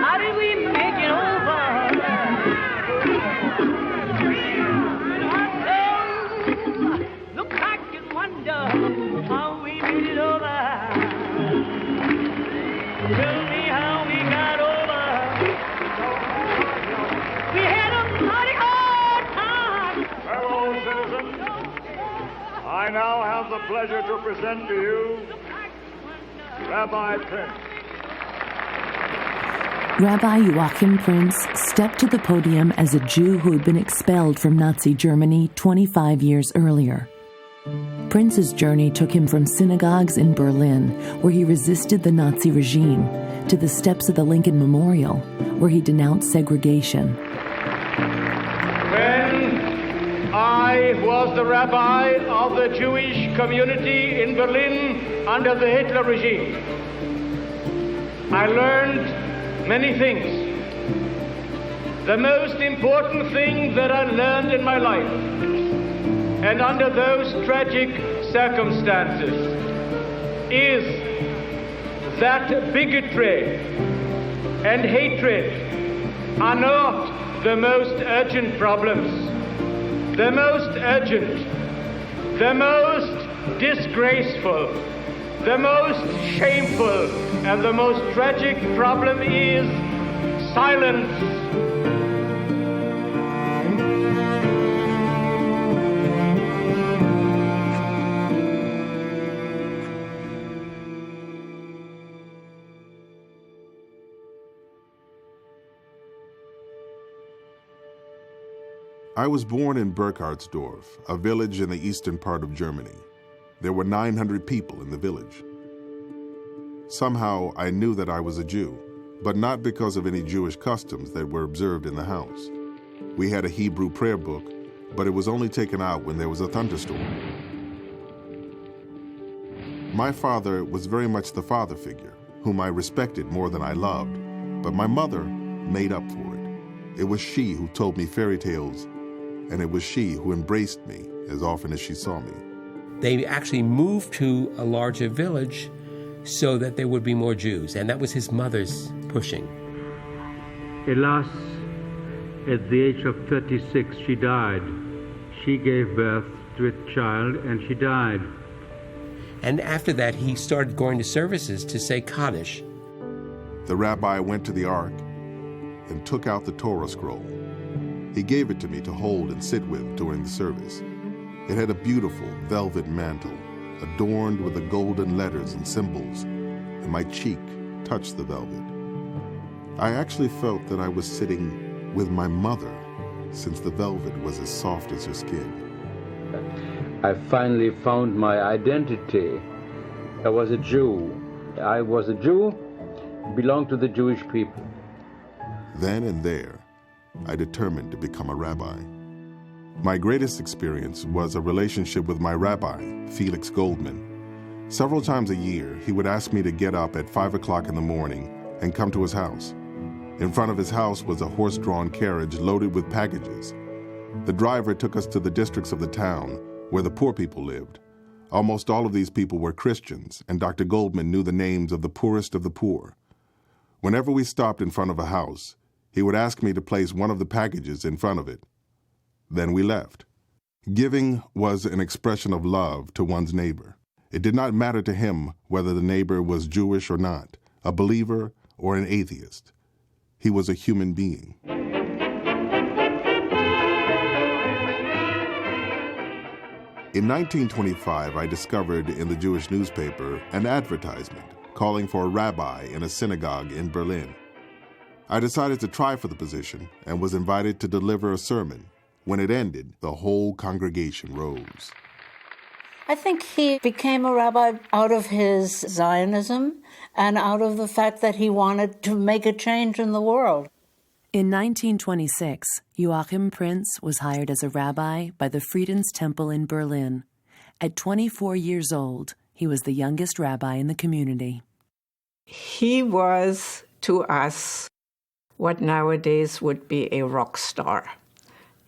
How did we make it over? So, look back and wonder how we made it over. Tell me how we got over. We had a mighty hard time. Fellow citizens, I now have the pleasure to present to you Rabbi Prinz. Rabbi Joachim Prinz stepped to the podium as a Jew who had been expelled from Nazi Germany 25 years earlier. Prinz's journey took him from synagogues in Berlin, where he resisted the Nazi regime, to the steps of the Lincoln Memorial, where he denounced segregation. When I was the rabbi of the Jewish community in Berlin under the Hitler regime, I learned many things. The most important thing that I learned in my life, and under those tragic circumstances, is that bigotry and hatred are not the most urgent problems. The most urgent, the most disgraceful, the most shameful, and the most tragic problem is silence. I was born in Burkhardsdorf, a village in the eastern part of Germany. There were 900 people in the village. Somehow I knew that I was a Jew, but not because of any Jewish customs that were observed in the house. We had a Hebrew prayer book, but it was only taken out when there was a thunderstorm. My father was very much the father figure, whom I respected more than I loved, but my mother made up for it. It was she who told me fairy tales, and it was she who embraced me as often as she saw me. They actually moved to a larger village so that there would be more Jews, and that was his mother's pushing. Alas, at the age of 36, she died. She gave birth to a child, and she died. And after that, he started going to services to say Kaddish. The rabbi went to the ark and took out the Torah scroll. He gave it to me to hold and sit with during the service. It had a beautiful velvet mantle, adorned with the golden letters and symbols, and my cheek touched the velvet. I actually felt that I was sitting with my mother, since the velvet was as soft as her skin. I finally found my identity. I was a Jew. I was a Jew, belonged to the Jewish people. Then and there, I determined to become a rabbi. My greatest experience was a relationship with my rabbi, Felix Goldman. Several times a year, he would ask me to get up at 5 o'clock in the morning and come to his house. In front of his house was a horse-drawn carriage loaded with packages. The driver took us to the districts of the town where the poor people lived. Almost all of these people were Christians, and Dr. Goldman knew the names of the poorest of the poor. Whenever we stopped in front of a house, he would ask me to place one of the packages in front of it. Then we left. Giving was an expression of love to one's neighbor. It did not matter to him whether the neighbor was Jewish or not, a believer or an atheist. He was a human being. In 1925, I discovered in the Jewish newspaper an advertisement calling for a rabbi in a synagogue in Berlin. I decided to try for the position and was invited to deliver a sermon. When it ended, the whole congregation rose. I think he became a rabbi out of his Zionism and out of the fact that he wanted to make a change in the world. In 1926, Joachim Prinz was hired as a rabbi by the Friedens Temple in Berlin. At 24 years old, he was the youngest rabbi in the community. He was, to us, what nowadays would be a rock star.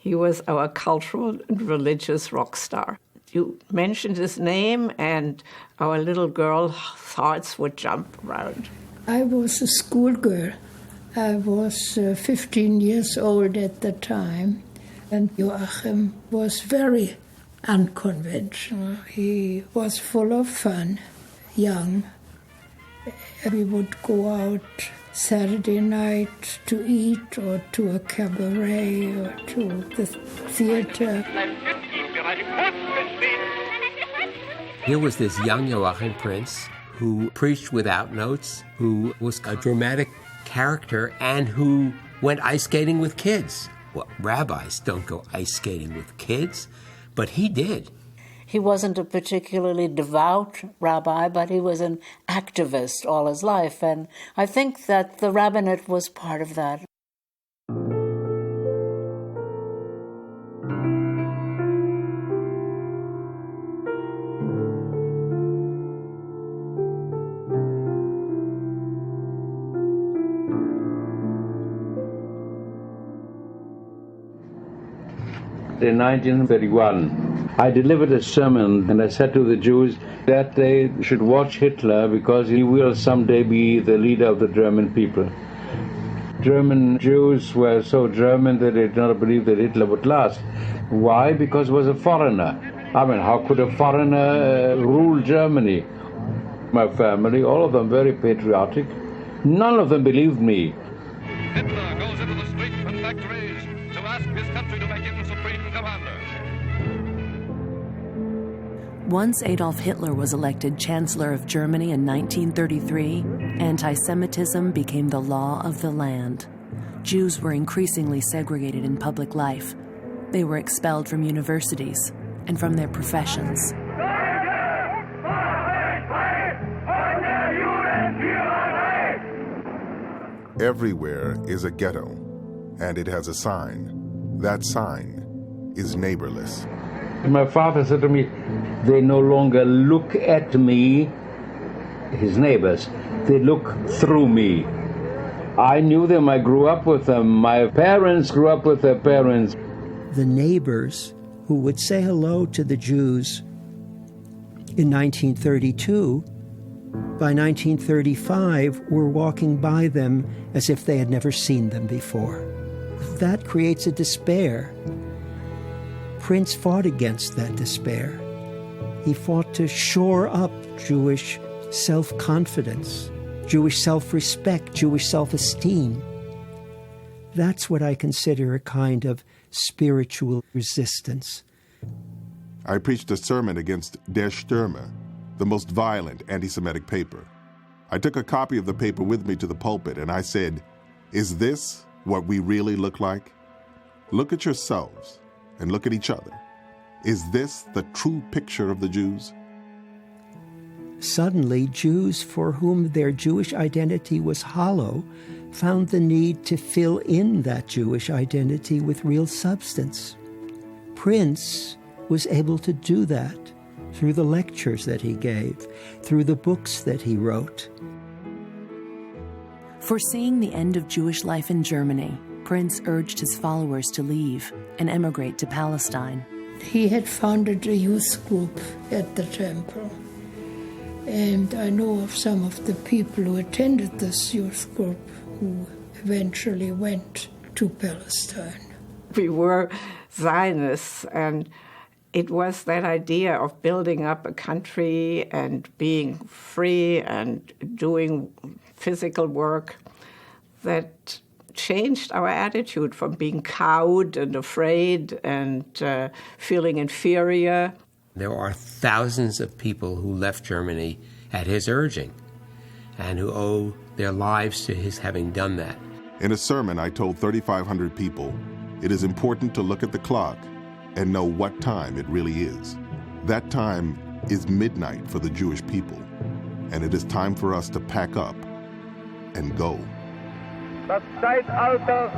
He was our cultural and religious rock star. You mentioned his name, and our little girl hearts would jump around. I was a schoolgirl, I was 15 years old at the time, and Joachim was very unconventional. He was full of fun, young. We would go out Saturday night to eat, or to a cabaret, or to the theater. Here was this young Joachim Prinz who preached without notes, who was a dramatic character, and who went ice skating with kids. Well, rabbis don't go ice skating with kids, but he did. He wasn't a particularly devout rabbi, but he was an activist all his life, and I think that the rabbinate was part of that. In 1931, I delivered a sermon, and I said to the Jews that they should watch Hitler because he will someday be the leader of the German people. German Jews were so German that they did not believe that Hitler would last. Why? Because he was a foreigner. I mean, how could a foreigner rule Germany? My family, all of them very patriotic. None of them believed me. Hitler goes into the streets and factories to ask his country to make him supreme commander. Once Adolf Hitler was elected Chancellor of Germany in 1933, anti-Semitism became the law of the land. Jews were increasingly segregated in public life. They were expelled from universities and from their professions. Everywhere is a ghetto, and it has a sign. That sign is neighborless. My father said to me, they no longer look at me, his neighbors, they look through me. I knew them, I grew up with them, my parents grew up with their parents. The neighbors who would say hello to the Jews in 1932, by 1935, were walking by them as if they had never seen them before. That creates a despair. Prinz fought against that despair. He fought to shore up Jewish self-confidence, Jewish self-respect, Jewish self-esteem. That's what I consider a kind of spiritual resistance. I preached a sermon against Der Stürmer, the most violent anti-Semitic paper. I took a copy of the paper with me to the pulpit, and I said, "Is this what we really look like? Look at yourselves and look at each other. Is this the true picture of the Jews?" Suddenly, Jews for whom their Jewish identity was hollow found the need to fill in that Jewish identity with real substance. Prinz was able to do that through the lectures that he gave, through the books that he wrote. Foreseeing the end of Jewish life in Germany, Prinz urged his followers to leave and emigrate to Palestine. He had founded a youth group at the temple, and I know of some of the people who attended this youth group who eventually went to Palestine. We were Zionists, and it was that idea of building up a country and being free and doing physical work that changed our attitude from being cowed and afraid and feeling inferior. There are thousands of people who left Germany at his urging and who owe their lives to his having done that. In a sermon, I told 3,500 people, it is important to look at the clock and know what time it really is. That time is midnight for the Jewish people, and it is time for us to pack up and go. Das Zeitalter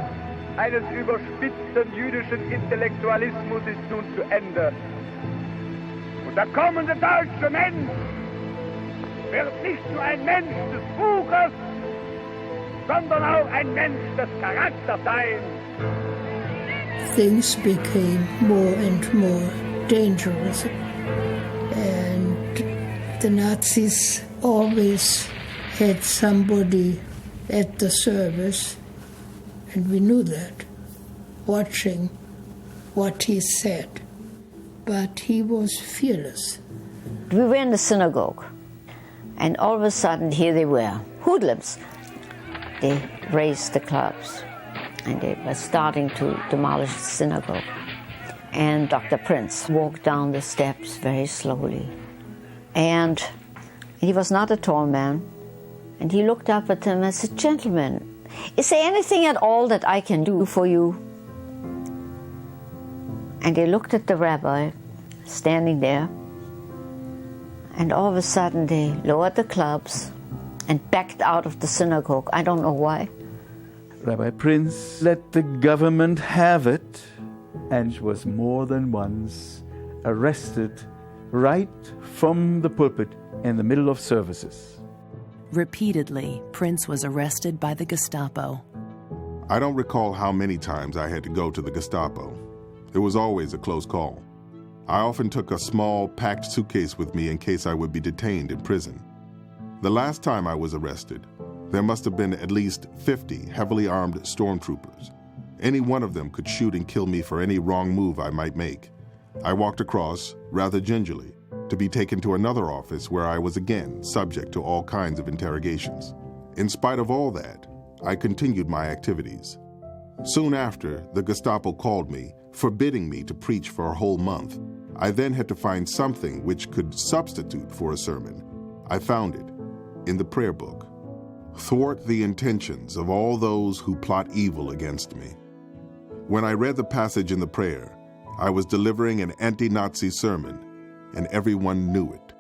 eines überspitzten jüdischen Intellektualismus ist nun zu Ende. Und der kommende deutsche Mensch wird nicht nur ein Mensch des Buches, sondern auch ein Mensch des Charakters sein. Things became more and more dangerous, and the Nazis always had somebody at the service and we knew that, watching what he said. But he was fearless. We were in the synagogue, and all of a sudden, here they were, hoodlums. They raised the clubs, and they were starting to demolish the synagogue. And Dr. Prinz walked down the steps very slowly. And he was not a tall man. And he looked up at them and said, "Gentlemen, is there anything at all that I can do for you?" And they looked at the rabbi standing there. And all of a sudden they lowered the clubs and backed out of the synagogue. I don't know why. Rabbi Prinz let the government have it, and was more than once arrested right from the pulpit in the middle of services. Repeatedly, Prinz was arrested by the Gestapo. I don't recall how many times I had to go to the Gestapo. It was always a close call. I often took a small, packed suitcase with me in case I would be detained in prison. The last time I was arrested, there must have been at least 50 heavily armed stormtroopers. Any one of them could shoot and kill me for any wrong move I might make. I walked across, rather gingerly, to be taken to another office where I was again subject to all kinds of interrogations. In spite of all that, I continued my activities. Soon after, the Gestapo called me, forbidding me to preach for a whole month. I then had to find something which could substitute for a sermon. I found it in the prayer book. "Thwart the intentions of all those who plot evil against me." When I read the passage in the prayer, I was delivering an anti-Nazi sermon, and everyone knew it.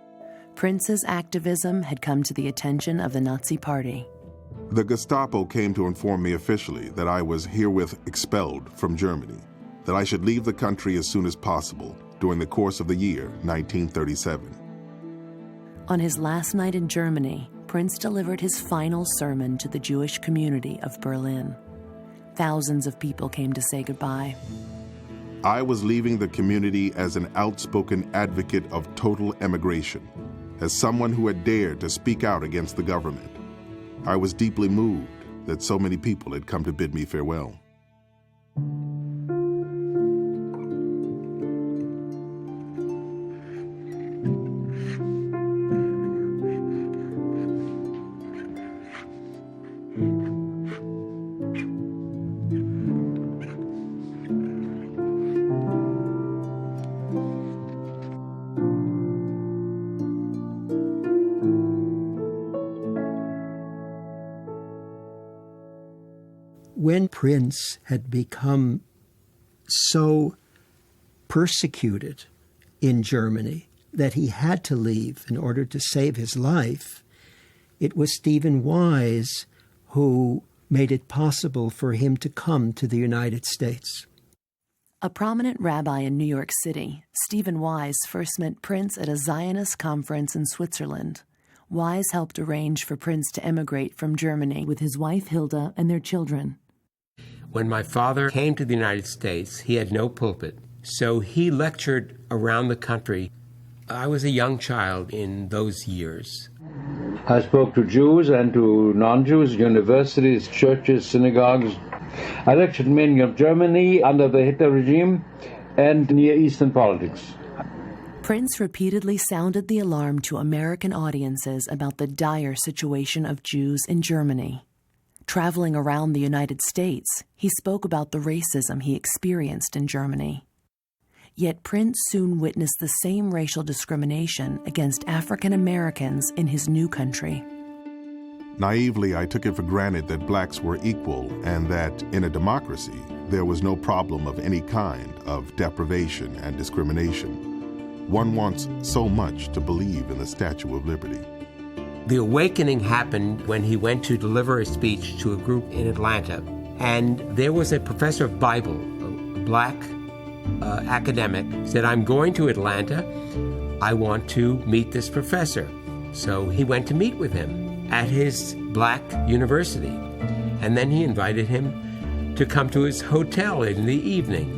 Prinz's activism had come to the attention of the Nazi Party. The Gestapo came to inform me officially that I was herewith expelled from Germany, that I should leave the country as soon as possible during the course of the year 1937. On his last night in Germany, Prinz delivered his final sermon to the Jewish community of Berlin. Thousands of people came to say goodbye. I was leaving the community as an outspoken advocate of total emigration, as someone who had dared to speak out against the government. I was deeply moved that so many people had come to bid me farewell. When Prinz had become so persecuted in Germany that he had to leave in order to save his life, it was Stephen Wise who made it possible for him to come to the United States. A prominent rabbi in New York City, Stephen Wise first met Prinz at a Zionist conference in Switzerland. Wise helped arrange for Prinz to emigrate from Germany with his wife Hilda and their children. When my father came to the United States, he had no pulpit, so he lectured around the country. I was a young child in those years. I spoke to Jews and to non-Jews, universities, churches, synagogues. I lectured mainly on Germany under the Hitler regime and Near Eastern politics. Prinz repeatedly sounded the alarm to American audiences about the dire situation of Jews in Germany. Traveling around the United States, he spoke about the racism he experienced in Germany. Yet Prinz soon witnessed the same racial discrimination against African Americans in his new country. Naively, I took it for granted that blacks were equal and that, in a democracy, there was no problem of any kind of deprivation and discrimination. One wants so much to believe in the Statue of Liberty. The awakening happened when he went to deliver a speech to a group in Atlanta. And there was a professor of Bible, a black academic, said, "I'm going to Atlanta. I want to meet this professor." So he went to meet with him at his black university. And then he invited him to come to his hotel in the evening.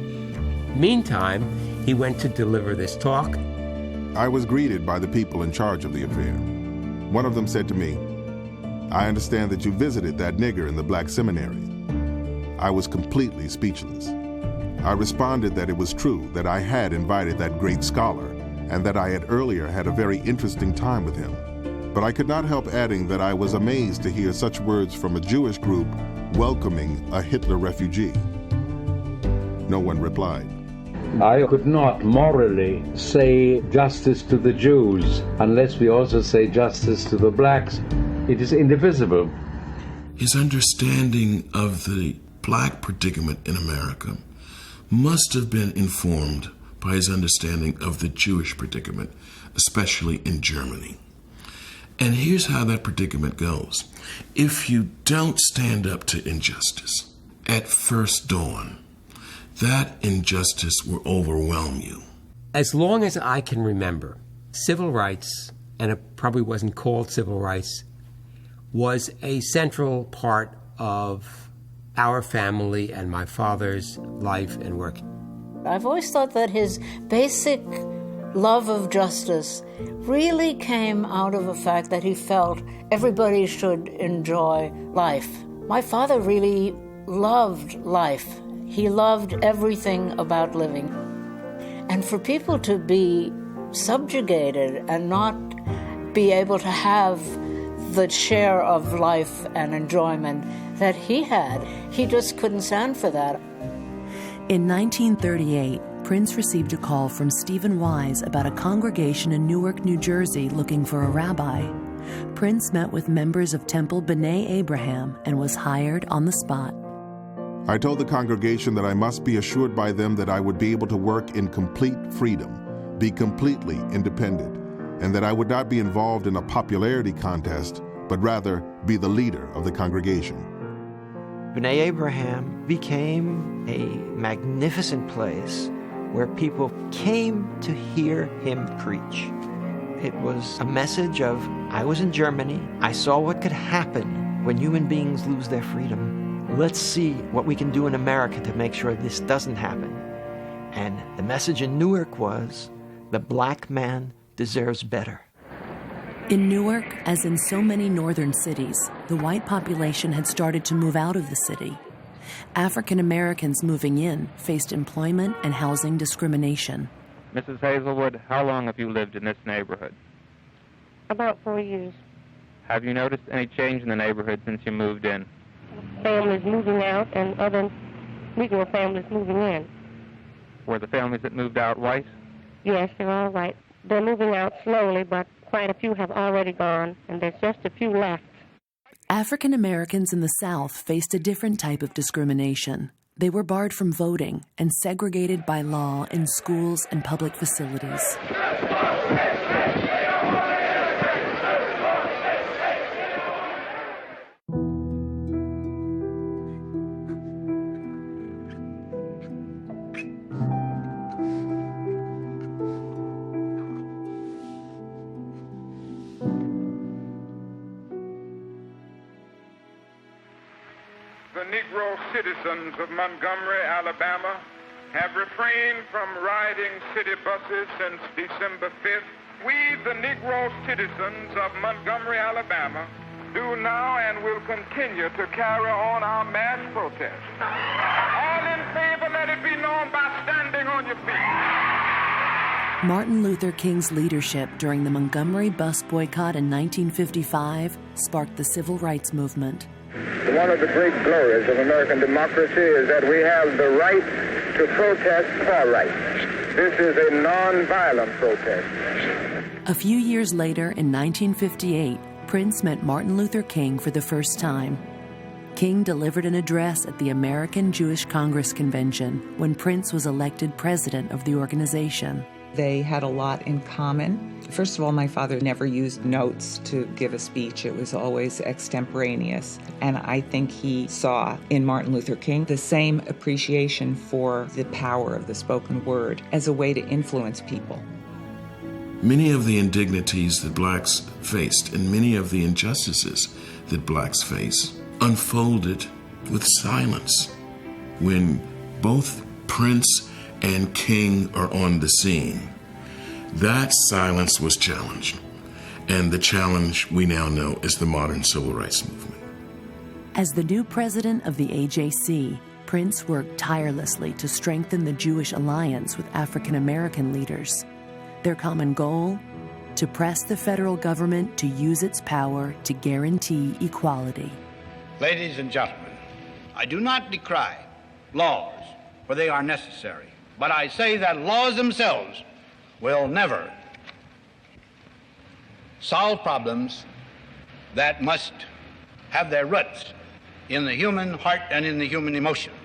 Meantime, he went to deliver this talk. I was greeted by the people in charge of the affair. One of them said to me, "I understand that you visited that nigger in the black seminary." I was completely speechless. I responded that it was true that I had invited that great scholar and that I had earlier had a very interesting time with him. But I could not help adding that I was amazed to hear such words from a Jewish group welcoming a Hitler refugee. No one replied. I could not morally say justice to the Jews unless we also say justice to the blacks. It is indivisible. His understanding of the black predicament in America must have been informed by his understanding of the Jewish predicament, especially in Germany. And here's how that predicament goes. If you don't stand up to injustice at first dawn, that injustice will overwhelm you. As long as I can remember, civil rights, and it probably wasn't called civil rights, was a central part of our family and my father's life and work. I've always thought that his basic love of justice really came out of the fact that he felt everybody should enjoy life. My father really loved life. He loved everything about living. And for people to be subjugated and not be able to have the share of life and enjoyment that he had, he just couldn't stand for that. In 1938, Prinz received a call from Stephen Wise about a congregation in Newark, New Jersey looking for a rabbi. Prinz met with members of Temple B'nai Abraham and was hired on the spot. I told the congregation that I must be assured by them that I would be able to work in complete freedom, be completely independent, and that I would not be involved in a popularity contest, but rather be the leader of the congregation. B'nai Abraham became a magnificent place where people came to hear him preach. It was a message of, I was in Germany, I saw what could happen when human beings lose their freedom. Let's see what we can do in America to make sure this doesn't happen. And the message in Newark was, the black man deserves better. In Newark, as in so many northern cities, the white population had started to move out of the city. African Americans moving in faced employment and housing discrimination. Mrs. Hazelwood, how long have you lived in this neighborhood? About 4 years. Have you noticed any change in the neighborhood since you moved in? Families moving out and other Negro families moving in. Were the families that moved out white? Yes, they're all white. They're moving out slowly, but quite a few have already gone, and there's just a few left. African Americans in the South faced a different type of discrimination. They were barred from voting and segregated by law in schools and public facilities. The Negro citizens of Montgomery, Alabama, have refrained from riding city buses since December 5th. We, the Negro citizens of Montgomery, Alabama, do now and will continue to carry on our mass protest. All in favor, let it be known by standing on your feet. Martin Luther King's leadership during the Montgomery bus boycott in 1955 sparked the civil rights movement. One of the great glories of American democracy is that we have the right to protest for rights. This is a non-violent protest. A few years later, in 1958, Prinz met Martin Luther King for the first time. King delivered an address at the American Jewish Congress Convention when Prinz was elected president of the organization. They had a lot in common. First of all, my father never used notes to give a speech. It was always extemporaneous. And I think he saw in Martin Luther King the same appreciation for the power of the spoken word as a way to influence people. Many of the indignities that blacks faced and many of the injustices that blacks face unfolded with silence. When both Prince and King are on the scene, that silence was challenged. And the challenge we now know is the modern civil rights movement. As the new president of the AJC, Prinz worked tirelessly to strengthen the Jewish alliance with African American leaders. Their common goal? To press the federal government to use its power to guarantee equality. Ladies and gentlemen, I do not decry laws, for they are necessary. But I say that laws themselves will never solve problems that must have their roots in the human heart and in the human emotions.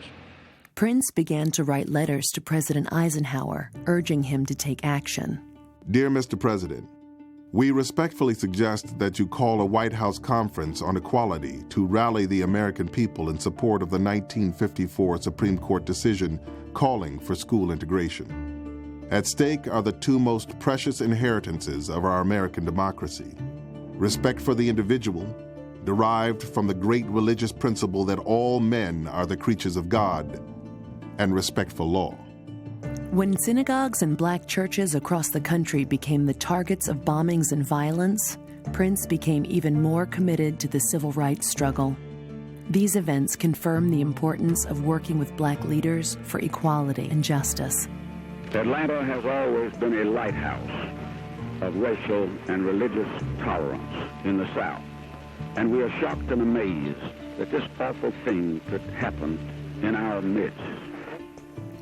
Prinz began to write letters to President Eisenhower, urging him to take action. Dear Mr. President, we respectfully suggest that you call a White House conference on equality to rally the American people in support of the 1954 Supreme Court decision calling for school integration. At stake are the two most precious inheritances of our American democracy: respect for the individual, derived from the great religious principle that all men are the creatures of God, and respect for law. When synagogues and black churches across the country became the targets of bombings and violence, Prinz became even more committed to the civil rights struggle. These events confirmed the importance of working with black leaders for equality and justice. Atlanta has always been a lighthouse of racial and religious tolerance in the South. And we are shocked and amazed that this awful thing could happen in our midst.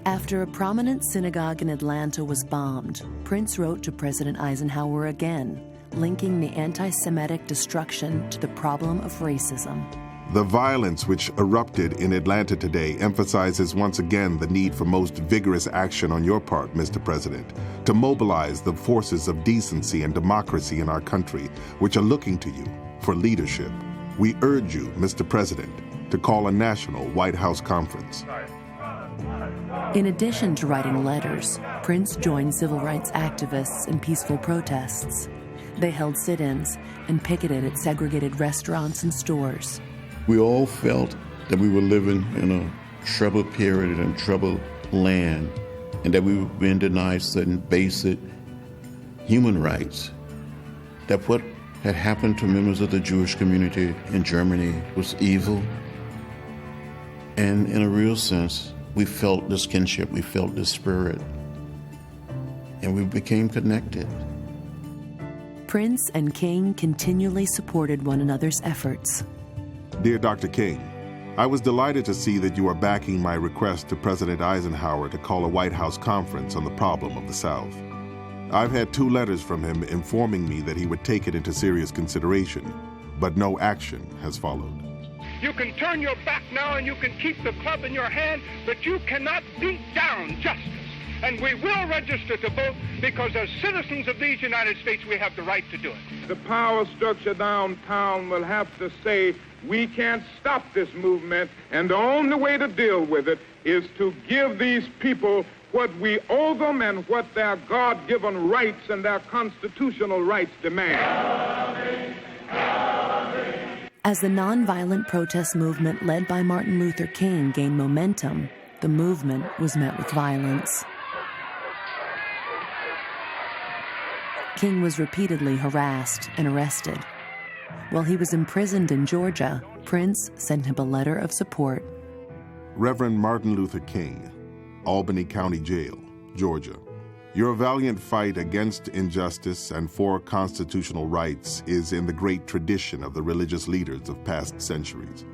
After a prominent synagogue in Atlanta was bombed, Prinz wrote to President Eisenhower again, linking the anti-Semitic destruction to the problem of racism. The violence which erupted in Atlanta today emphasizes once again the need for most vigorous action on your part, Mr. President, to mobilize the forces of decency and democracy in our country, which are looking to you for leadership. We urge you, Mr. President, to call a national White House conference. In addition to writing letters, Prinz joined civil rights activists in peaceful protests. They held sit-ins and picketed at segregated restaurants and stores. We all felt that we were living in a troubled period and troubled land, and that we were being denied certain basic human rights. That what had happened to members of the Jewish community in Germany was evil. And in a real sense, we felt this kinship, we felt this spirit, and we became connected. Prinz and King continually supported one another's efforts. Dear Dr. King, I was delighted to see that you are backing my request to President Eisenhower to call a White House conference on the problem of the South. I've had 2 letters from him informing me that he would take it into serious consideration, but no action has followed. You can turn your back now and you can keep the club in your hand, but you cannot beat down justice. And we will register to vote because as citizens of these United States, we have the right to do it. The power structure downtown will have to say, we can't stop this movement, and the only way to deal with it is to give these people what we owe them and what their God-given rights and their constitutional rights demand. As the nonviolent protest movement led by Martin Luther King gained momentum, the movement was met with violence. King was repeatedly harassed and arrested. While he was imprisoned in Georgia, Prinz sent him a letter of support. Reverend Martin Luther King, Albany County Jail, Georgia. Your valiant fight against injustice and for constitutional rights is in the great tradition of the religious leaders of past centuries.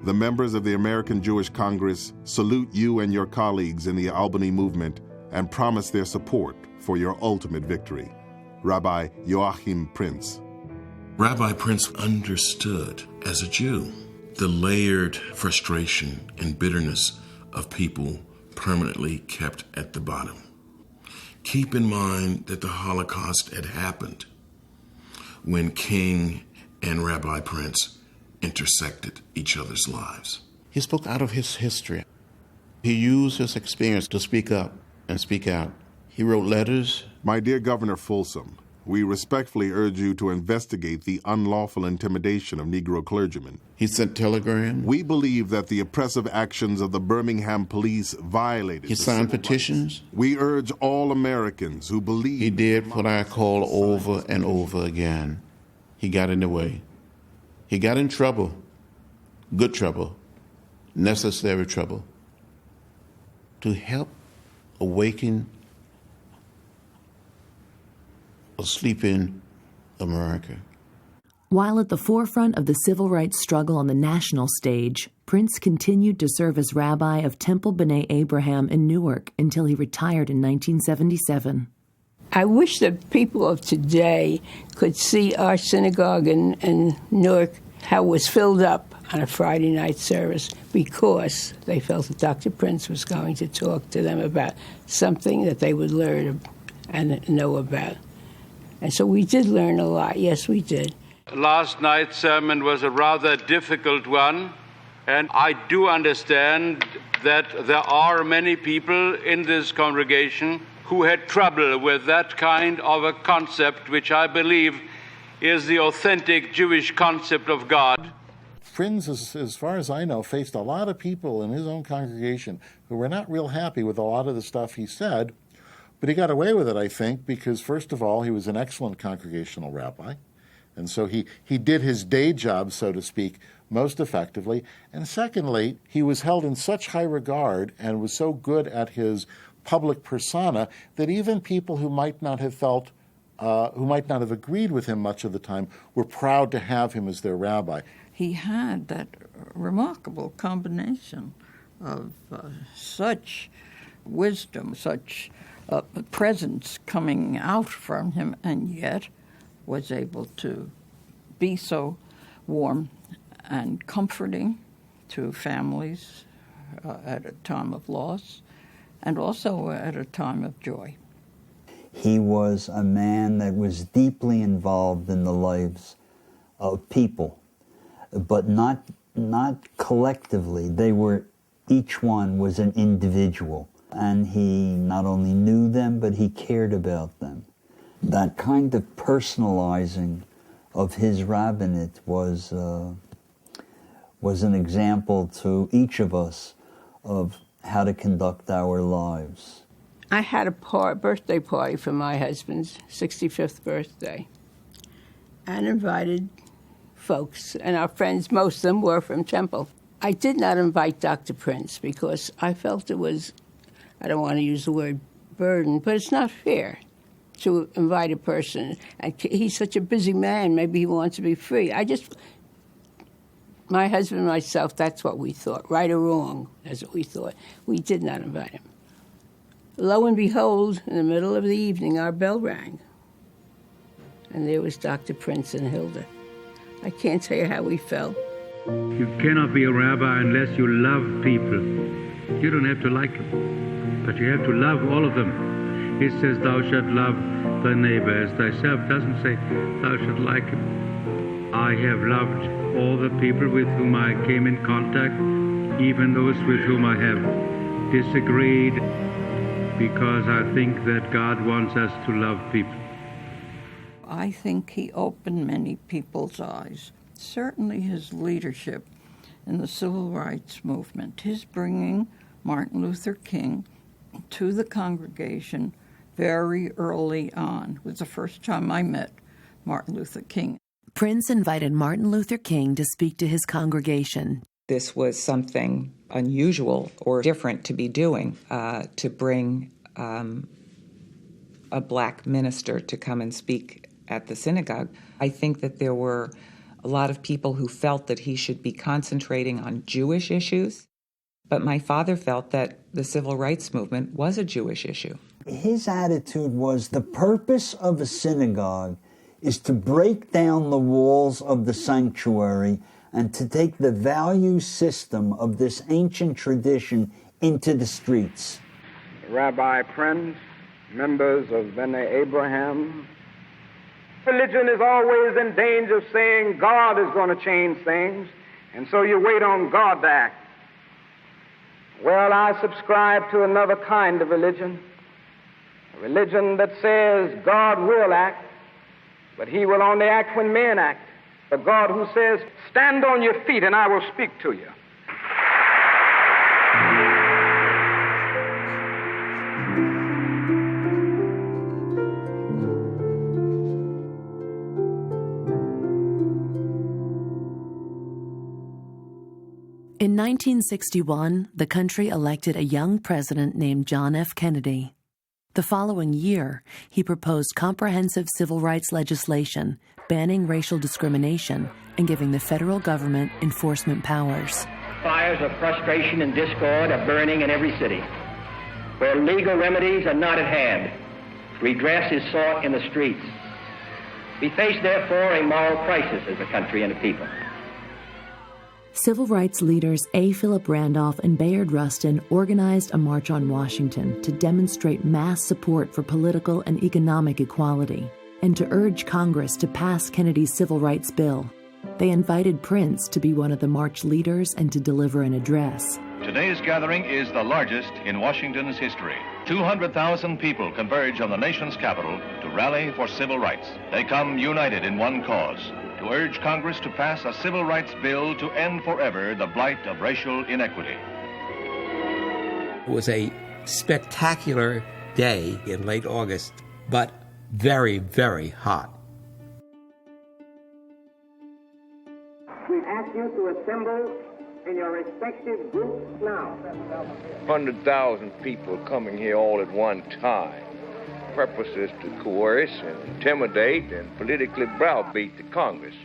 The members of the American Jewish Congress salute you and your colleagues in the Albany movement and promise their support for your ultimate victory. Rabbi Joachim Prinz. Rabbi Prinz understood, as a Jew, the layered frustration and bitterness of people permanently kept at the bottom. Keep in mind that the Holocaust had happened when King and Rabbi Prinz intersected each other's lives. He spoke out of his history. He used his experience to speak up and speak out. He wrote letters. My dear Governor Folsom, we respectfully urge you to investigate the unlawful intimidation of Negro clergymen. He sent telegrams. We believe that the oppressive actions of the Birmingham police violated. He signed petitions. We urge all Americans who believe. He did what I call over and over again. He got in the way. He got in trouble. Good trouble. Necessary trouble. to help awaken a sleeping America. While at the forefront of the civil rights struggle on the national stage, Prince continued to serve as rabbi of Temple B'nai Abraham in Newark until he retired in 1977. I wish that people of today could see our synagogue in Newark, how it was filled up on a Friday night service, because they felt that Dr. Prinz was going to talk to them about something that they would learn and know about. And so we did learn a lot. Yes, we did. Last night's sermon was a rather difficult one, and I do understand that there are many people in this congregation who had trouble with that kind of a concept, which I believe is the authentic Jewish concept of God. Prinz, as far as I know, faced a lot of people in his own congregation who were not real happy with a lot of the stuff he said, but he got away with it, I think, because, first of all, he was an excellent congregational rabbi, and so he did his day job, so to speak, most effectively. And secondly, he was held in such high regard and was so good at his public persona that even people who might not have agreed with him much of the time were proud to have him as their rabbi. He had that remarkable combination of such wisdom, such presence coming out from him, and yet was able to be so warm and comforting to families at a time of loss and also at a time of joy. He was a man that was deeply involved in the lives of people, but not collectively. Each one was an individual, and he not only knew them, but he cared about them. That kind of personalizing of his rabbinate was an example to each of us of how to conduct our lives. I had a birthday party for my husband's 65th birthday and invited folks, and our friends, most of them were from Temple. I did not invite Dr. Prinz because I felt it was, I don't want to use the word burden, but it's not fair to invite a person. And he's such a busy man, maybe he wants to be free. My husband and myself, that's what we thought. Right or wrong, that's what we thought. We did not invite him. Lo and behold, in the middle of the evening, our bell rang. And there was Dr. Prinz and Hilda. I can't tell you how we felt. You cannot be a rabbi unless you love people. You don't have to like them, but you have to love all of them. It says, thou shalt love thy neighbor as thyself. It doesn't say, thou shalt like him. I have loved all the people with whom I came in contact, even those with whom I have disagreed, because I think that God wants us to love people. I think he opened many people's eyes. Certainly his leadership in the civil rights movement, his bringing Martin Luther King to the congregation very early on, was the first time I met Martin Luther King. Prinz invited Martin Luther King to speak to his congregation. This was something unusual or different to be doing, to bring a black minister to come and speak at the synagogue. I think that there were a lot of people who felt that he should be concentrating on Jewish issues, but my father felt that the civil rights movement was a Jewish issue. His attitude was the purpose of a synagogue is to break down the walls of the sanctuary and to take the value system of this ancient tradition into the streets. Rabbi Prinz, members of B'nai Abraham, religion is always in danger of saying God is going to change things, and so you wait on God to act. Well, I subscribe to another kind of religion, a religion that says God will act, but he will only act when men act. A God who says, stand on your feet and I will speak to you. In In 1961, the country elected a young president named John F. Kennedy. The following year, he proposed comprehensive civil rights legislation, banning racial discrimination and giving the federal government enforcement powers. Fires of frustration and discord are burning in every city. Where legal remedies are not at hand, redress is sought in the streets. We face, therefore, a moral crisis as a country and a people. Civil rights leaders A. Philip Randolph and Bayard Rustin organized a march on Washington to demonstrate mass support for political and economic equality and to urge Congress to pass Kennedy's civil rights bill. They invited Prince to be one of the march leaders and to deliver an address. Today's gathering is the largest in Washington's history. 200,000 people converge on the nation's capital to rally for civil rights. They come united in one cause, to urge Congress to pass a civil rights bill to end forever the blight of racial inequity. It was a spectacular day in late August, but very, very hot. We ask you to assemble in your respective groups now. 100,000 people coming here all at one time. Purpose is to coerce and intimidate and politically browbeat the Congress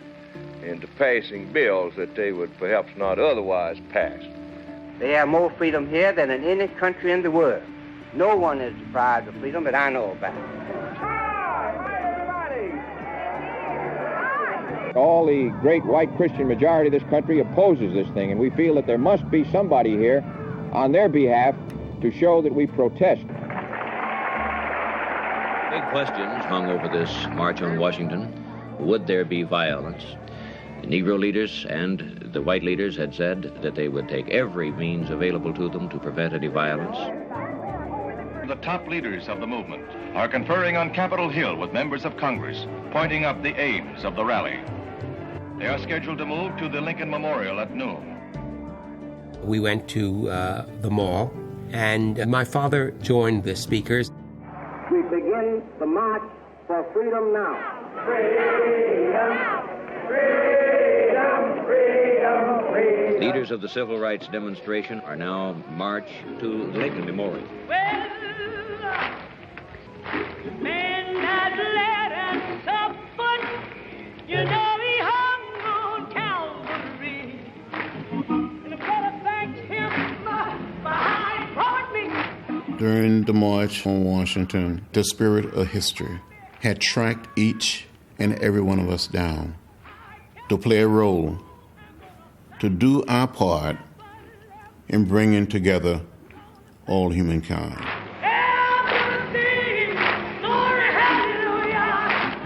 into passing bills that they would perhaps not otherwise pass. They have more freedom here than in any country in the world. No one is deprived of freedom that I know about. All the great white Christian majority of this country opposes this thing, and we feel that there must be somebody here on their behalf to show that we protest. Big questions hung over this march on Washington. Would there be violence? The Negro leaders and the white leaders had said that they would take every means available to them to prevent any violence. The top leaders of the movement are conferring on Capitol Hill with members of Congress, pointing up the aims of the rally. They are scheduled to move to the Lincoln Memorial at noon. We went to the mall, and my father joined the speakers. We begin the march for freedom now. Freedom, freedom, freedom, freedom. Leaders of the civil rights demonstration are now marched to the Lincoln Memorial. Man that led us suffered, you know he hung on Calvary. And the brother thanked him behind brought me. During the March on Washington, the spirit of history had tracked each and every one of us down to play a role, to do our part in bringing together all humankind.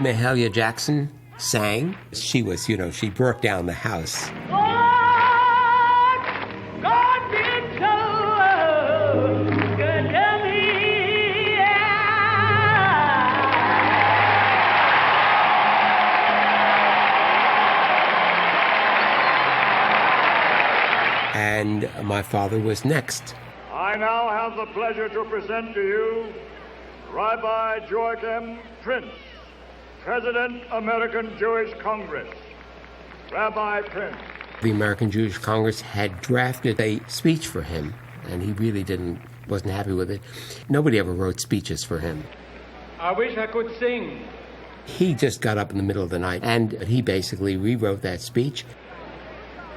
Mahalia Jackson sang. She was, she broke down the house. God been so good to me. And my father was next. I now have the pleasure to present to you Rabbi Joachim Prinz, President, American Jewish Congress. Rabbi Prinz. The American Jewish Congress had drafted a speech for him, and he really wasn't happy with it. Nobody ever wrote speeches for him. I wish I could sing. He just got up in the middle of the night, and he basically rewrote that speech.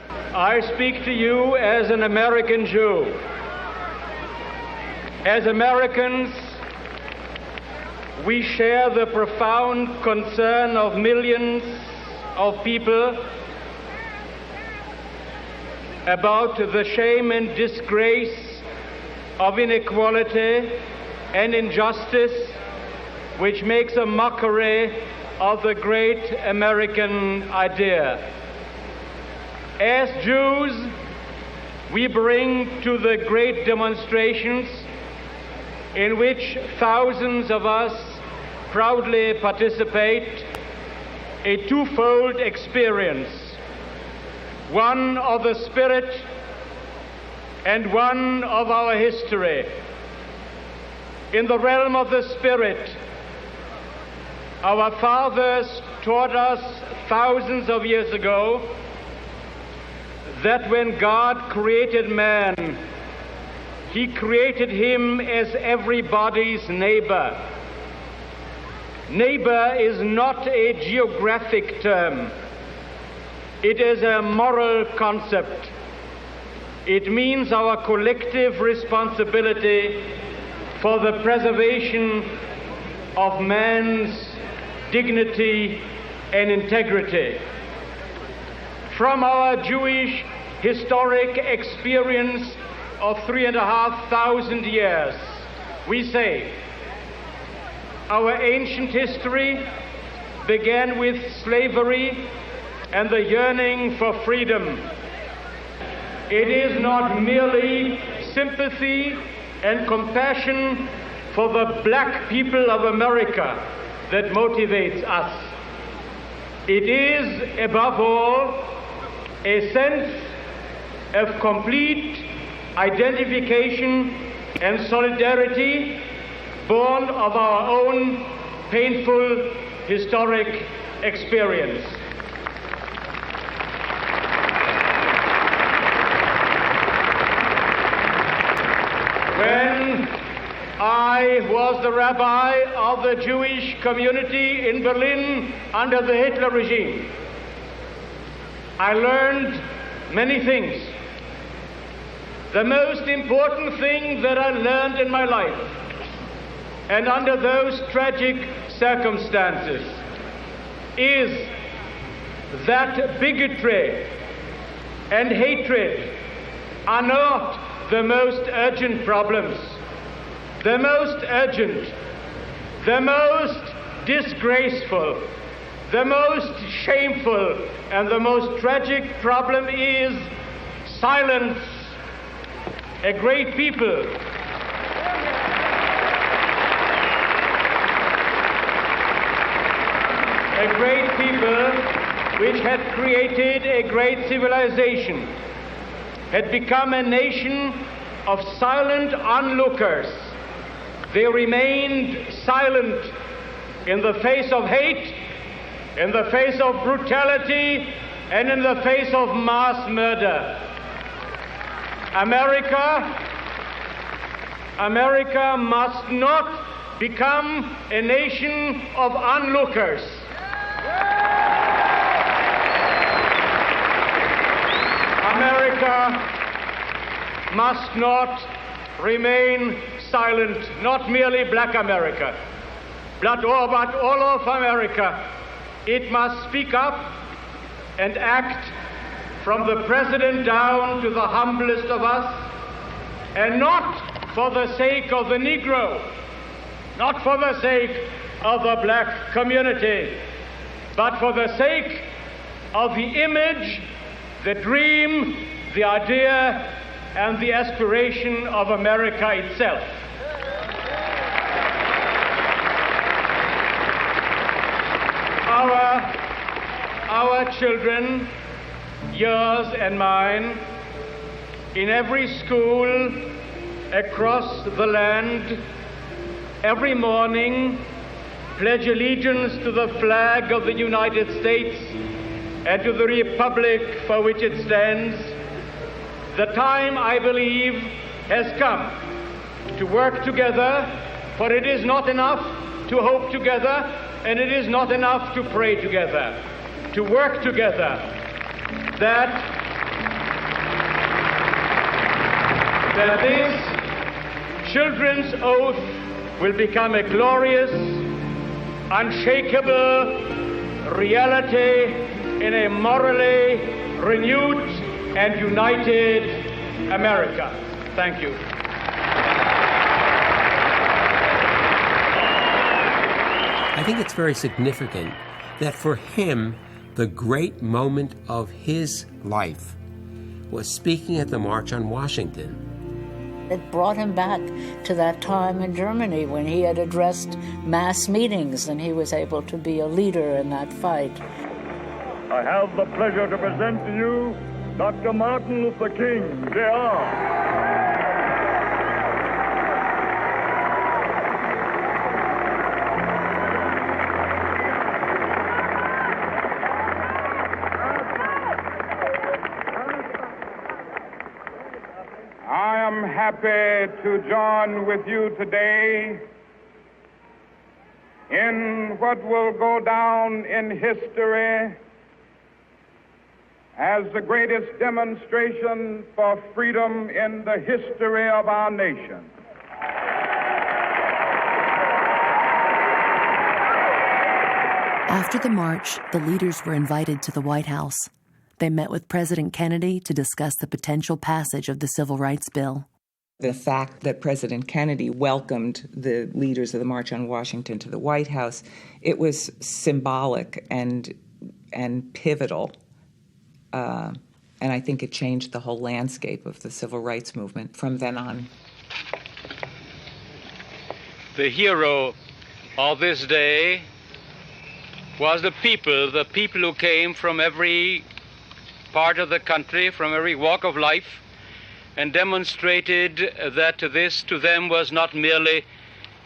I speak to you as an American Jew. As Americans, we share the profound concern of millions of people about the shame and disgrace of inequality and injustice, which makes a mockery of the great American idea. As Jews, we bring to the great demonstrations in which thousands of us proudly participate, a twofold experience, one of the spirit and one of our history. In the realm of the spirit, our fathers taught us thousands of years ago that when God created man, he created him as everybody's neighbor. Neighbor is not a geographic term. It is a moral concept. It means our collective responsibility for the preservation of man's dignity and integrity. From our Jewish historic experience of 3,500 years, we say our ancient history began with slavery and the yearning for freedom. It is not merely sympathy and compassion for the black people of America that motivates us. It is, above all, a sense of complete identification and solidarity born of our own painful historic experience. When I was the rabbi of the Jewish community in Berlin under the Hitler regime, I learned many things. The most important thing that I learned in my life, and under those tragic circumstances, is that bigotry and hatred are not the most urgent problems. The most urgent, the most disgraceful, the most shameful, and the most tragic problem is silence. A great people which had created a great civilization had become a nation of silent onlookers. They remained silent in the face of hate, in the face of brutality, and in the face of mass murder. America must not become a nation of onlookers. America must not remain silent, not merely black America, but all of America. It must speak up and act from the president down to the humblest of us, and not for the sake of the Negro, not for the sake of the black community, but for the sake of the image, the dream, the idea, and the aspiration of America itself. Our children, yours and mine, in every school across the land, every morning pledge allegiance to the flag of the United States and to the republic for which it stands. The time, I believe, has come to work together, for it is not enough to hope together, and it is not enough to pray together. To work together, that this children's oath will become a glorious, unshakable reality in a morally renewed and united America. Thank you. I think it's very significant that for him, the great moment of his life was speaking at the March on Washington. It brought him back to that time in Germany when he had addressed mass meetings, and he was able to be a leader in that fight. I have the pleasure to present to you Dr. Martin Luther King, Jr. am happy to join with you today in what will go down in history as the greatest demonstration for freedom in the history of our nation. After the march, the leaders were invited to the White House. They met with President Kennedy to discuss the potential passage of the Civil Rights Bill. The fact that President Kennedy welcomed the leaders of the March on Washington to the White House, it was symbolic and pivotal. And I think it changed the whole landscape of the civil rights movement from then on. The hero of this day was the people who came from every part of the country, from every walk of life, and demonstrated that this to them was not merely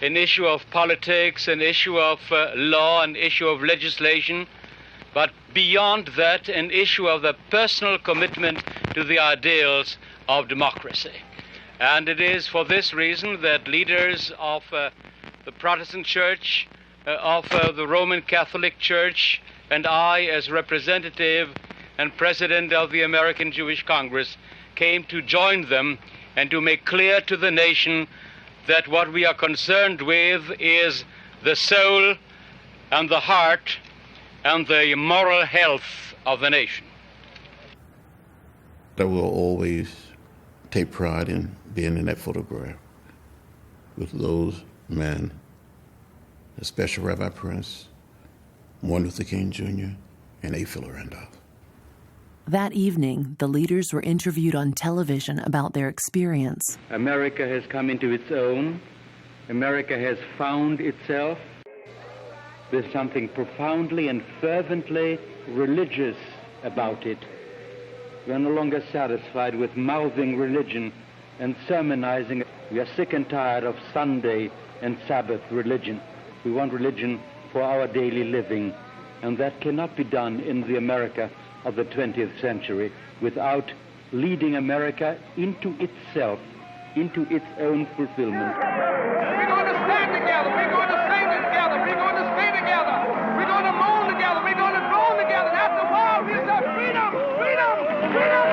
an issue of politics, an issue of law, an issue of legislation, but beyond that, an issue of the personal commitment to the ideals of democracy. And it is for this reason that leaders of the Protestant Church, of the Roman Catholic Church, and I, as representative and president of the American Jewish Congress, came to join them and to make clear to the nation that what we are concerned with is the soul and the heart and the moral health of the nation. I will always take pride in being in that photograph with those men, especially Rabbi Prinz, Martin Luther King Jr., and A. Philip Randolph. That evening, the leaders were interviewed on television about their experience. America has come into its own. America has found itself. There's something profoundly and fervently religious about it. We are no longer satisfied with mouthing religion and sermonizing. We are sick and tired of Sunday and Sabbath religion. We want religion for our daily living, and that cannot be done in the America of the 20th century without leading America into itself, into its own fulfillment. We're going to stand together. We're going to sing together. We're going to stay together. We're going to moan together. We're going to groan together. That's the world. We say freedom, freedom, freedom.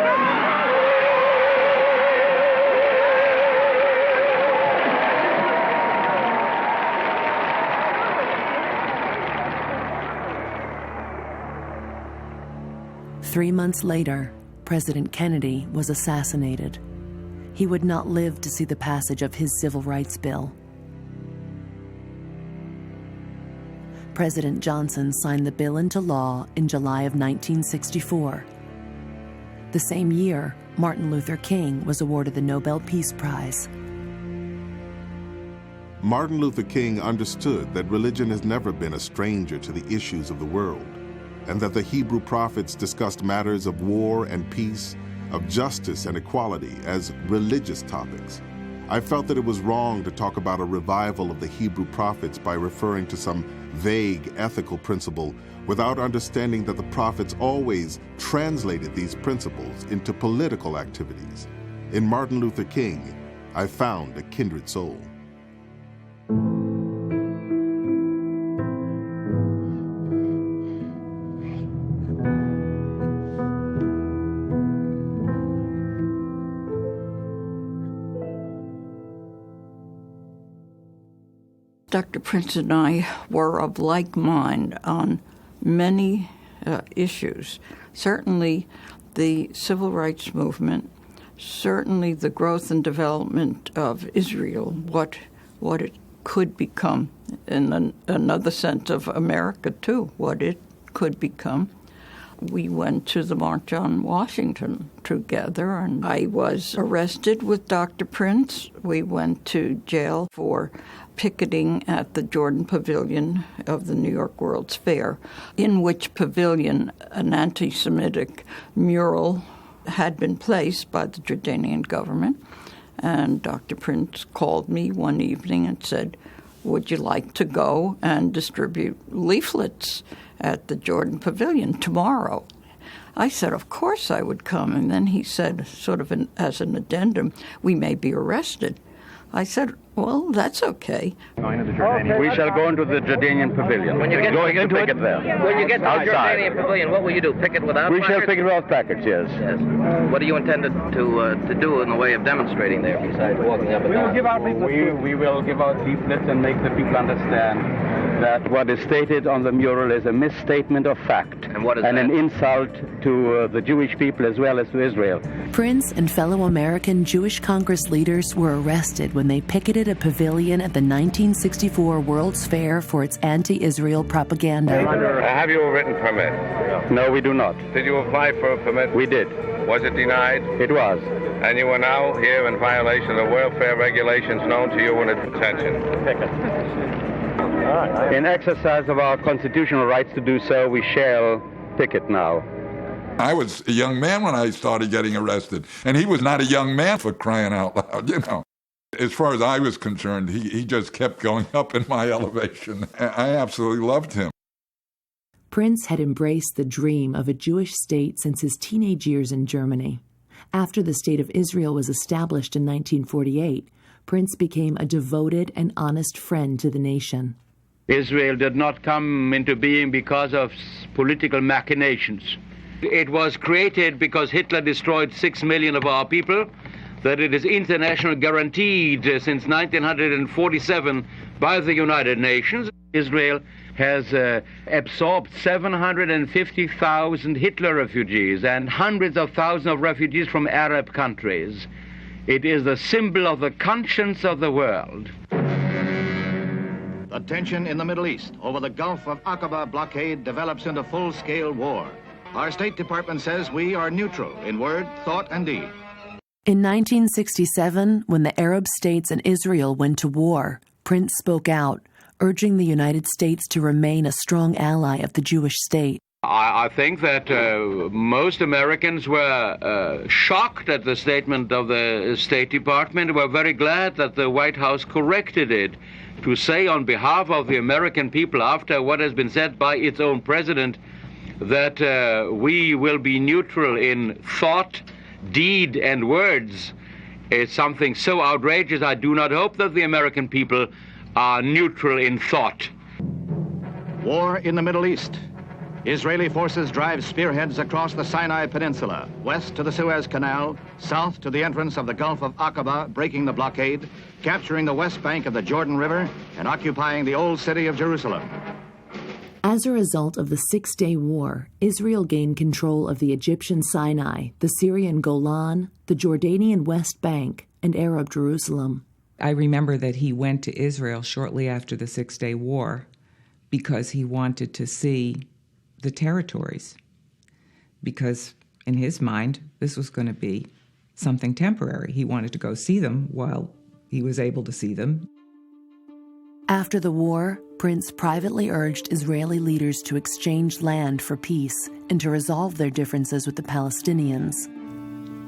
Three months later, President Kennedy was assassinated. He would not live to see the passage of his Civil Rights Bill. President Johnson signed the bill into law in July of 1964. The same year, Martin Luther King was awarded the Nobel Peace Prize. Martin Luther King understood that religion has never been a stranger to the issues of the world, and that the Hebrew prophets discussed matters of war and peace, of justice and equality as religious topics. I felt that it was wrong to talk about a revival of the Hebrew prophets by referring to some vague ethical principle without understanding that the prophets always translated these principles into political activities. In Martin Luther King, I found a kindred soul. Dr. Prinz and I were of like mind on many issues. Certainly the civil rights movement, certainly the growth and development of Israel, what it could become, in another sense of America too, what it could become. We went to the March on Washington together, and I was arrested with Dr. Prinz. We went to jail for picketing at the Jordan Pavilion of the New York World's Fair, in which pavilion an anti-Semitic mural had been placed by the Jordanian government. And Dr. Prinz called me one evening and said, "Would you like to go and distribute leaflets at the Jordan Pavilion tomorrow?" I said, of course I would come. And then he said, sort of as an addendum, we may be arrested. I said, well, that's okay. We shall go into the Jordanian pavilion. When you get going into picket there. When you get to the Jordanian pavilion, what will you do? Picket without We placards? shall picket without placards, yes. What do you intend to do in the way of demonstrating there besides walking up and down? We will give out leaflets and make the people understand that what is stated on the mural is a misstatement of fact and an insult to the Jewish people as well as to Israel. Prinz and fellow American Jewish Congress leaders were arrested when they picketed a pavilion at the 1964 World's Fair for its anti-Israel propaganda. Have you a written permit? No, we do not. Did you apply for a permit? We did. Was it denied? It was. And you are now here in violation of the welfare regulations known to you in detention. In exercise of our constitutional rights to do so, we shall picket now. I was a young man when I started getting arrested, and he was not a young man, for crying out loud, you know. As far as I was concerned, he just kept going up in my elevation. I absolutely loved him. Prinz had embraced the dream of a Jewish state since his teenage years in Germany. After the State of Israel was established in 1948, Prinz became a devoted and honest friend to the nation. Israel did not come into being because of political machinations. It was created because Hitler destroyed 6 million of our people, that it is internationally guaranteed since 1947 by the United Nations. Israel has absorbed 750,000 Hitler refugees and hundreds of thousands of refugees from Arab countries. It is the symbol of the conscience of the world. The tension in the Middle East over the Gulf of Aqaba blockade develops into full-scale war. Our State Department says we are neutral in word, thought, and deed. In 1967, when the Arab states and Israel went to war, Prinz spoke out, urging the United States to remain a strong ally of the Jewish state. I think that most Americans were shocked at the statement of the State Department. We're very glad that the White House corrected it to say on behalf of the American people, after what has been said by its own president, that we will be neutral in thought, deed, and words. It's something so outrageous. I do not hope that the American people are neutral in thought. War in the Middle East. Israeli forces drive spearheads across the Sinai Peninsula, west to the Suez Canal, south to the entrance of the Gulf of Aqaba, breaking the blockade, capturing the west bank of the Jordan River, and occupying the old city of Jerusalem. As a result of the Six-Day War, Israel gained control of the Egyptian Sinai, the Syrian Golan, the Jordanian West Bank, and Arab Jerusalem. I remember that he went to Israel shortly after the Six-Day War because he wanted to see the territories, because in his mind, this was going to be something temporary. He wanted to go see them while he was able to see them. After the war, Prinz privately urged Israeli leaders to exchange land for peace and to resolve their differences with the Palestinians.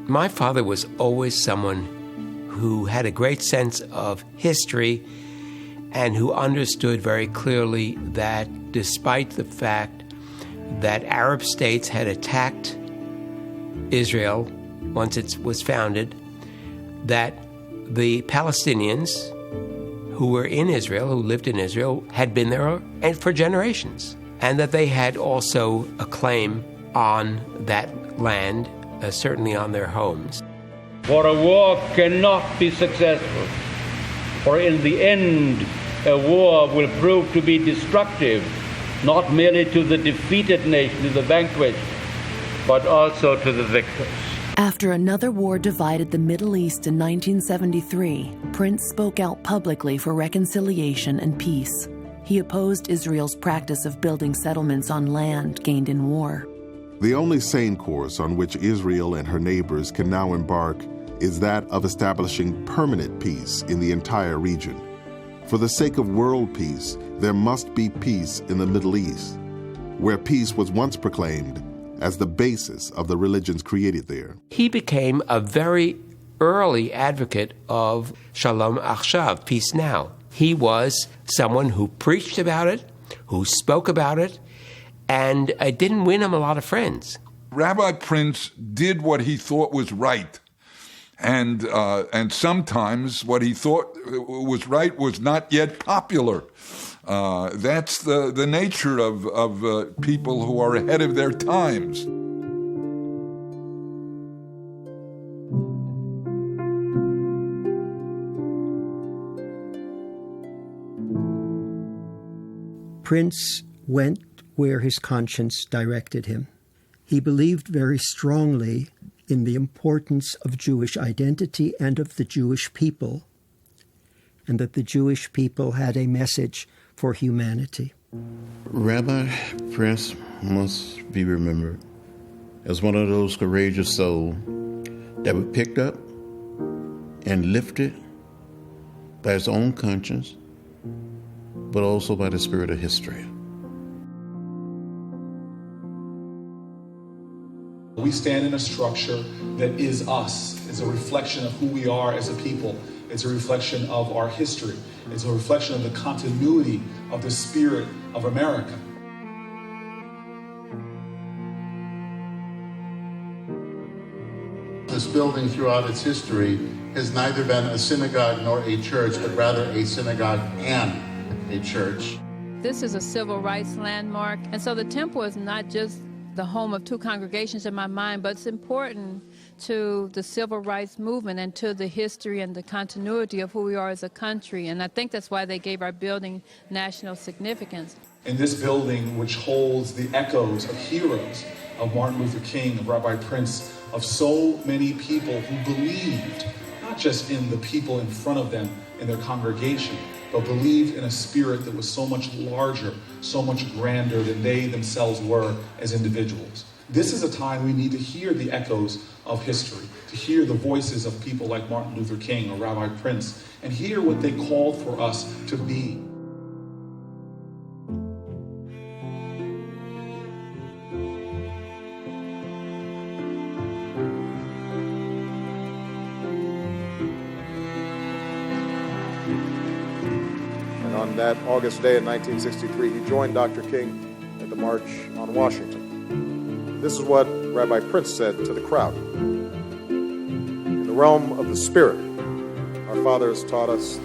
My father was always someone who had a great sense of history and who understood very clearly that despite the fact that Arab states had attacked Israel once it was founded, that the Palestinians who were in Israel, who lived in Israel, had been there for generations, and that they had also a claim on that land, certainly on their homes. For a war cannot be successful, for in the end, a war will prove to be destructive, not merely to the defeated nation, to the vanquished, but also to the victors. After another war divided the Middle East in 1973, Prinz spoke out publicly for reconciliation and peace. He opposed Israel's practice of building settlements on land gained in war. The only sane course on which Israel and her neighbors can now embark is that of establishing permanent peace in the entire region. For the sake of world peace, there must be peace in the Middle East, where peace was once proclaimed as the basis of the religions created there. He became a very early advocate of Shalom Achshav, peace now. He was someone who preached about it, who spoke about it, and it didn't win him a lot of friends. Rabbi Prinz did what he thought was right. And sometimes what he thought was right was not yet popular. That's the nature of people who are ahead of their times. Prinz went where his conscience directed him. He believed very strongly in the importance of Jewish identity and of the Jewish people, and that the Jewish people had a message for humanity. Rabbi Prinz must be remembered as one of those courageous souls that were picked up and lifted by his own conscience, but also by the spirit of history. We stand in a structure that is us. It's a reflection of who we are as a people. It's a reflection of our history. It's a reflection of the continuity of the spirit of America. This building throughout its history has neither been a synagogue nor a church, but rather a synagogue and a church. This is a civil rights landmark, and so the temple is not just the home of two congregations in my mind, but it's important to the civil rights movement and to the history and the continuity of who we are as a country. And I think that's why they gave our building national significance. In this building, which holds the echoes of heroes, of Martin Luther King, of Rabbi Prinz, of so many people who believed not just in the people in front of them in their congregation, but believed in a spirit that was so much larger, so much grander than they themselves were as individuals. This is a time we need to hear the echoes of history, to hear the voices of people like Martin Luther King or Rabbi Prinz, and hear what they called for us to be. On that August day in 1963, he joined Dr. King at the March on Washington. This is what Rabbi Prinz said to the crowd. In the realm of the Spirit, our fathers taught us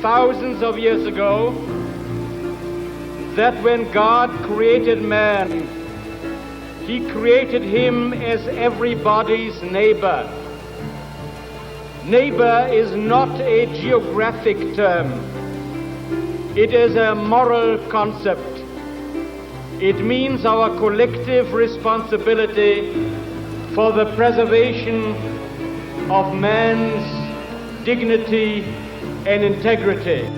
thousands of years ago that when God created man, he created him as everybody's neighbor. Neighbor is not a geographic term. It is a moral concept. It means our collective responsibility for the preservation of man's dignity and integrity.